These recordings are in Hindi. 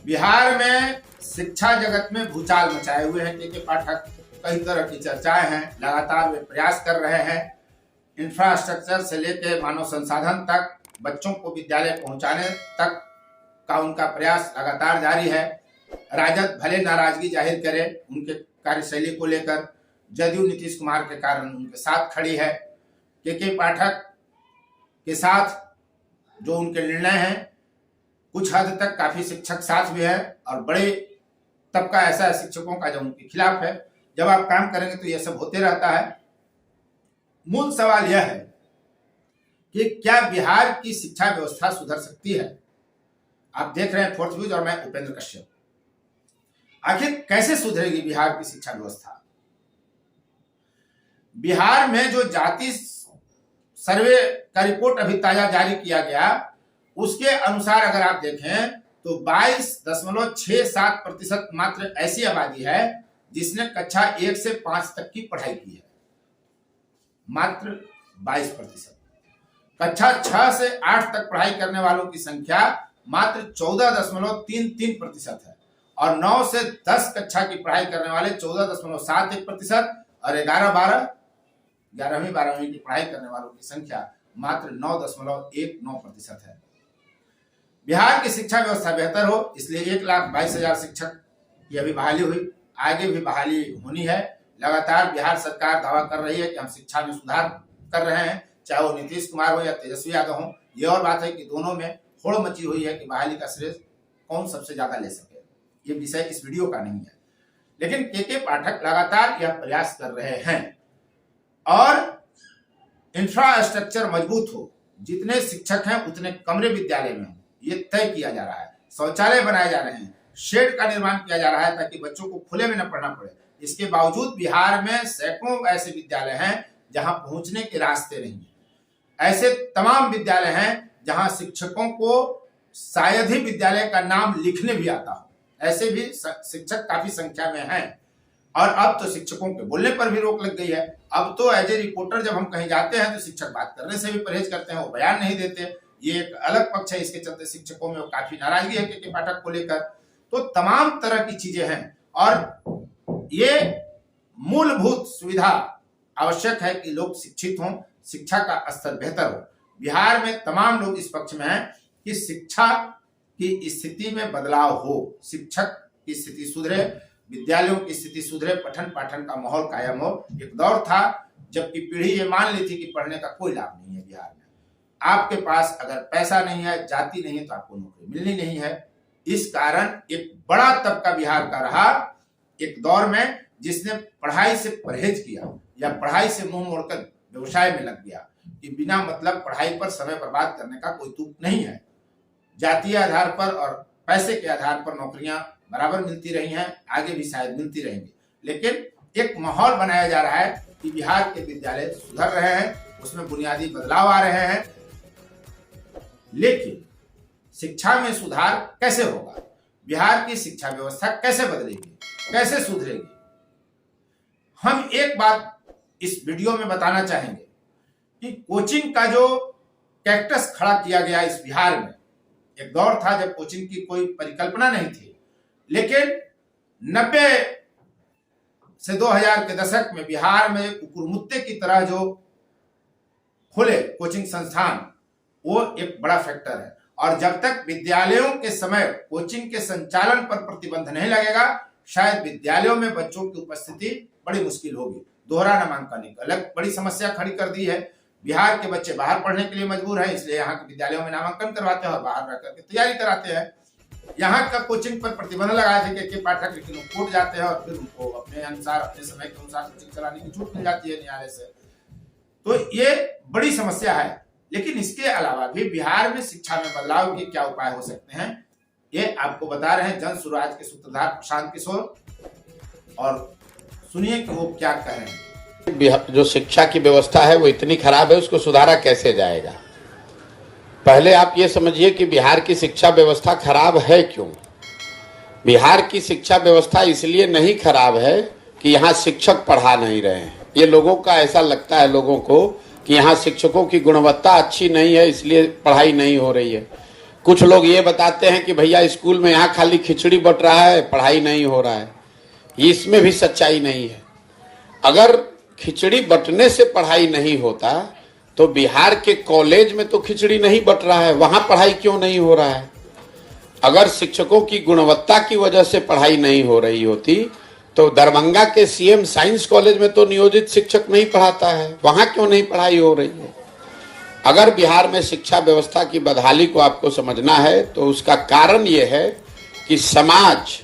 बिहार में शिक्षा जगत में भूचाल मचाए हुए हैं के पाठक। कई तरह की चर्चाएं हैं, लगातार वे प्रयास कर रहे हैं। इंफ्रास्ट्रक्चर से लेकर मानव संसाधन तक, बच्चों को विद्यालय पहुंचाने तक का उनका प्रयास लगातार जारी है। राजद भले नाराजगी जाहिर करे उनके कार्यशैली को लेकर, जदयू नीतीश कुमार के कारण उनके साथ खड़ी है। के पाठक के साथ जो उनके निर्णय हैं, कुछ हद तक काफी शिक्षक साथ भी है और बड़े तबका ऐसा है शिक्षकों का जो उनके खिलाफ है। जब आप काम करेंगे तो यह सब होते रहता है। मूल सवाल यह है कि क्या बिहार की शिक्षा व्यवस्था सुधर सकती है। आप देख रहे हैं फोर्थ व्यूज और मैं उपेंद्र कश्यप। आखिर कैसे सुधरेगी बिहार की शिक्षा व्यवस्था। बिहार में जो जाति सर्वे का रिपोर्ट अभी ताजा जारी किया गया, उसके अनुसार अगर आप देखें तो 22.67% मात्र ऐसी आबादी है जिसने कक्षा 1 से 5 तक की पढ़ाई की है। मात्र 22%। कक्षा 6 से 8 तक पढ़ाई करने वालों की संख्या मात्र 14.33% है और 9 से 10 कक्षा की पढ़ाई करने वाले 14.71% और 11वीं-12वीं की पढ़ाई करने वालों की संख्या मात्र 9.19% है। बिहार की शिक्षा व्यवस्था बेहतर हो, इसलिए 1,22,000 शिक्षक की अभी बहाली हुई, आगे भी बहाली होनी है। लगातार बिहार सरकार दावा कर रही है कि हम शिक्षा में सुधार कर रहे हैं, चाहे वो नीतीश कुमार हो या तेजस्वी यादव हो। ये और बात है कि दोनों में होड़ मची हुई है कि बहाली का श्रेय कौन सबसे ज्यादा ले सके। ये विषय इस वीडियो का नहीं है, लेकिन के पाठक लगातार यह प्रयास कर रहे हैं और इंफ्रास्ट्रक्चर मजबूत हो, जितने शिक्षक हैं उतने कमरे विद्यालय में हो, ये तय किया जा रहा है। शौचालय बनाए जा रहे हैं, शेड का निर्माण किया जा रहा है ताकि बच्चों को खुले में न पढ़ना पड़े। इसके बावजूद बिहार में सैकड़ों ऐसे विद्यालय हैं जहां पहुंचने के रास्ते नहीं है। ऐसे तमाम विद्यालय हैं जहां शिक्षकों को शायद ही विद्यालय का नाम लिखने भी आता हो। ऐसे भी शिक्षक काफी संख्या में हैं और अब तो शिक्षकों के बोलने पर भी रोक लग गई है। अब तो एज ए रिपोर्टर जब हम कहीं जाते हैं तो शिक्षक बात करने से भी परहेज करते हैं, वो बयान नहीं देते। ये एक अलग पक्ष है। इसके चलते शिक्षकों में काफी नाराजगी है के पाठक को लेकर। तो तमाम तरह की चीजें हैं और ये मूलभूत सुविधा आवश्यक है कि लोग शिक्षित हों, शिक्षा का स्तर बेहतर हो। बिहार में तमाम लोग इस पक्ष में हैं कि शिक्षा की स्थिति में बदलाव हो, शिक्षक की स्थिति सुधरे, विद्यालयों की स्थिति सुधरे, पठन पाठन का माहौल कायम हो। एक दौर था जबकि पीढ़ी ये मान ली थी कि पढ़ने का कोई लाभ नहीं है बिहार में। आपके पास अगर पैसा नहीं है, जाति नहीं है, तो आपको नौकरी मिलनी नहीं है। इस कारण एक बड़ा तबका बिहार का रहा एक दौर में जिसने पढ़ाई से परहेज किया या पढ़ाई से मुंह मोड़कर व्यवसाय में लग गया कि बिना मतलब पढ़ाई पर समय बर्बाद करने का कोई तुक नहीं है। जातीय आधार पर और पैसे के आधार पर नौकरियां बराबर मिलती रही हैं, आगे भी शायद मिलती रहेंगी। लेकिन एक माहौल बनाया जा रहा है कि बिहार के विद्यालय सुधर रहे हैं, उसमें बुनियादी बदलाव आ रहे हैं। लेकिन शिक्षा में सुधार कैसे होगा, बिहार की शिक्षा व्यवस्था कैसे बदलेगी, कैसे सुधरेगी। हम एक बात इस वीडियो में बताना चाहेंगे कि कोचिंग का जो कैक्टस खड़ा किया गया इस बिहार में, एक दौर था जब कोचिंग की कोई परिकल्पना नहीं थी, लेकिन 90 से 2000 के दशक में बिहार में कुकुरमुत्ते की तरह जो खुले कोचिंग संस्थान, वो एक बड़ा फैक्टर है। और जब तक विद्यालयों के समय कोचिंग के संचालन पर प्रतिबंध नहीं लगेगा, शायद विद्यालयों में बच्चों की उपस्थिति बड़ी मुश्किल होगी। दोहरा नामांकन एक अलग बड़ी समस्या खड़ी कर दी है। बिहार के बच्चे बाहर पढ़ने के लिए मजबूर हैं, इसलिए यहाँ के विद्यालयों में नामांकन करवाते हैं और बाहर रह करके तैयारी कराते हैं। यहाँ का कोचिंग पर प्रतिबंध लगाए थे के पाठक, लेकिन वो कोर्ट जाते हैं और फिर उनको अपने अनुसार, अपने समय के अनुसार कोचिंग चलाने की छूट मिल जाती है न्यायालय से। तो ये बड़ी समस्या है। लेकिन इसके अलावा भी बिहार में शिक्षा में बदलाव के क्या उपाय हो सकते हैं, ये आपको बता रहे हैं जन सुराज के सूत्रधार प्रशांत किशोर, और सुनिए कि वो क्या कह रहे हैं। जो शिक्षा की व्यवस्था है वो इतनी खराब है, उसको सुधारा कैसे जाएगा। पहले आप ये समझिए कि बिहार की शिक्षा व्यवस्था खराब है क्यों। बिहार की शिक्षा व्यवस्था इसलिए नहीं खराब है कि यहाँ शिक्षक पढ़ा नहीं रहे हैं। ये लोगों का ऐसा लगता है, लोगों को, कि यहाँ शिक्षकों की गुणवत्ता अच्छी नहीं है इसलिए पढ़ाई नहीं हो रही है। कुछ लोग ये बताते हैं कि भैया स्कूल में यहाँ खाली खिचड़ी बट रहा है, पढ़ाई नहीं हो रहा है। इसमें भी सच्चाई नहीं है। अगर खिचड़ी बंटने से पढ़ाई नहीं होता तो बिहार के कॉलेज में तो खिचड़ी नहीं बंट रहा है, वहां पढ़ाई क्यों नहीं हो रहा है? अगर शिक्षकों की गुणवत्ता की वजह से पढ़ाई नहीं हो रही होती तो दरभंगा के सीएम साइंस कॉलेज में तो नियोजित शिक्षक नहीं पढ़ाता है, वहां क्यों नहीं पढ़ाई हो रही है? अगर बिहार में शिक्षा व्यवस्था की बदहाली को आपको समझना है तो उसका कारण यह है कि समाज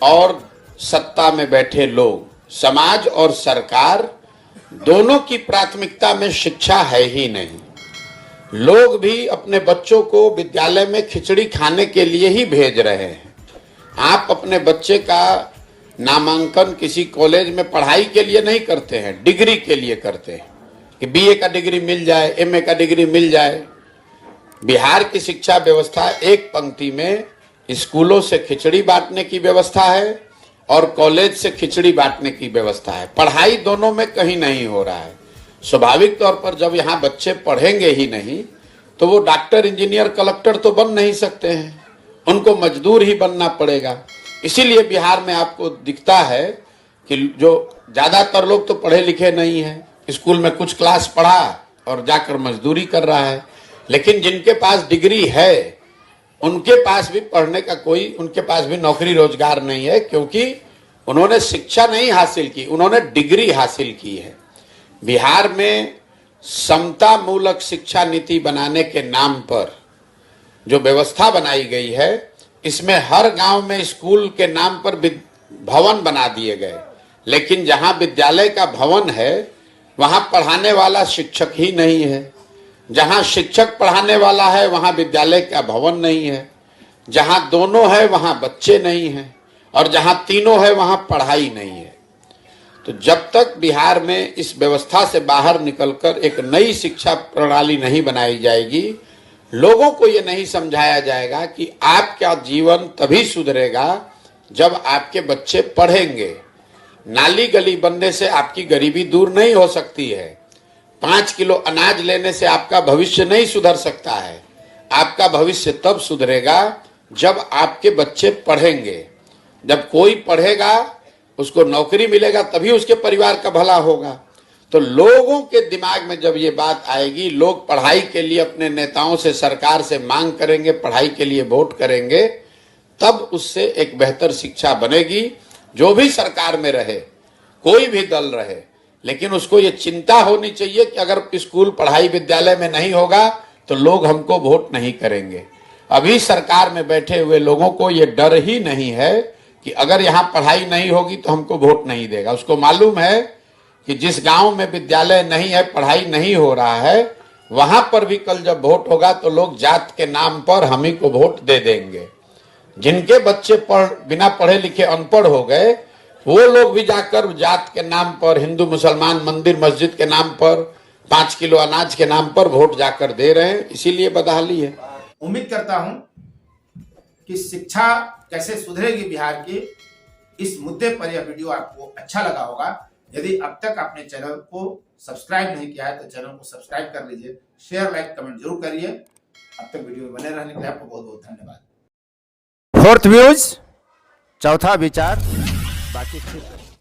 और सत्ता में बैठे लोग, समाज और सरकार दोनों की प्राथमिकता में शिक्षा है ही नहीं। लोग भी अपने बच्चों को विद्यालय में खिचड़ी खाने के लिए ही भेज रहे हैं। आप अपने बच्चे का नामांकन किसी कॉलेज में पढ़ाई के लिए नहीं करते हैं, डिग्री के लिए करते हैं कि बीए का डिग्री मिल जाए, एमए का डिग्री मिल जाए। बिहार की शिक्षा व्यवस्था एक पंक्ति में स्कूलों से खिचड़ी बांटने की व्यवस्था है और कॉलेज से खिचड़ी बांटने की व्यवस्था है। पढ़ाई दोनों में कहीं नहीं हो रहा है। स्वाभाविक तौर पर जब यहाँ बच्चे पढ़ेंगे ही नहीं तो वो डॉक्टर, इंजीनियर, कलेक्टर तो बन नहीं सकते हैं, उनको मजदूर ही बनना पड़ेगा। इसीलिए बिहार में आपको दिखता है कि जो ज्यादातर लोग तो पढ़े लिखे नहीं हैं, स्कूल में कुछ क्लास पढ़ा और जाकर मजदूरी कर रहा है। लेकिन जिनके पास डिग्री है उनके पास भी पढ़ने का कोई, उनके पास भी नौकरी रोजगार नहीं है, क्योंकि उन्होंने शिक्षा नहीं हासिल की, उन्होंने डिग्री हासिल की है। बिहार में समता मूलक शिक्षा नीति बनाने के नाम पर जो व्यवस्था बनाई गई है, इसमें हर गांव में स्कूल के नाम पर भवन बना दिए गए, लेकिन जहां विद्यालय का भवन है वहां पढ़ाने वाला शिक्षक ही नहीं है। जहां शिक्षक पढ़ाने वाला है वहां विद्यालय का भवन नहीं है। जहां दोनों है वहां बच्चे नहीं हैं, और जहां तीनों है वहां पढ़ाई नहीं है। तो जब तक बिहार में इस व्यवस्था से बाहर निकलकर एक नई शिक्षा प्रणाली नहीं बनाई जाएगी, लोगों को ये नहीं समझाया जाएगा कि आपका जीवन तभी सुधरेगा जब आपके बच्चे पढ़ेंगे। नाली गली बनने से आपकी गरीबी दूर नहीं हो सकती है। 5 किलो अनाज लेने से आपका भविष्य नहीं सुधर सकता है। आपका भविष्य तब सुधरेगा जब आपके बच्चे पढ़ेंगे। जब कोई पढ़ेगा, उसको नौकरी मिलेगा, तभी उसके परिवार का भला होगा। तो लोगों के दिमाग में जब ये बात आएगी, लोग पढ़ाई के लिए अपने नेताओं से, सरकार से मांग करेंगे, पढ़ाई के लिए वोट करेंगे, तब उससे एक बेहतर शिक्षा बनेगी। जो भी सरकार में रहे, कोई भी दल रहे, लेकिन उसको ये चिंता होनी चाहिए कि अगर स्कूल, पढ़ाई विद्यालय में नहीं होगा तो लोग हमको वोट नहीं करेंगे। अभी सरकार में बैठे हुए लोगों को ये डर ही नहीं है कि अगर यहाँ पढ़ाई नहीं होगी तो हमको वोट नहीं देगा। उसको मालूम है कि जिस गांव में विद्यालय नहीं है, पढ़ाई नहीं हो रहा है, वहां पर भी कल जब वोट होगा तो लोग जात के नाम पर हम ही को वोट दे देंगे। जिनके बच्चे बिना पढ़े लिखे अनपढ़ हो गए, वो लोग भी जाकर जात के नाम पर, हिंदू मुसलमान, मंदिर मस्जिद के नाम पर, 5 किलो अनाज के नाम पर वोट जाकर दे रहे हैं। इसीलिए बदहाली है। उम्मीद करता हूं कि शिक्षा कैसे सुधरेगी बिहार की, इस मुद्दे पर यह वीडियो आपको अच्छा लगा होगा। यदि अब तक आपने चैनल को सब्सक्राइब नहीं किया है तो चैनल को सब्सक्राइब कर लीजिए, शेयर, लाइक, कमेंट जरूर करिए। अब तक वीडियो में बने रहने के लिए आपको बहुत बहुत धन्यवाद। फोर्थ व्यूज, चौथा विचार, बाकी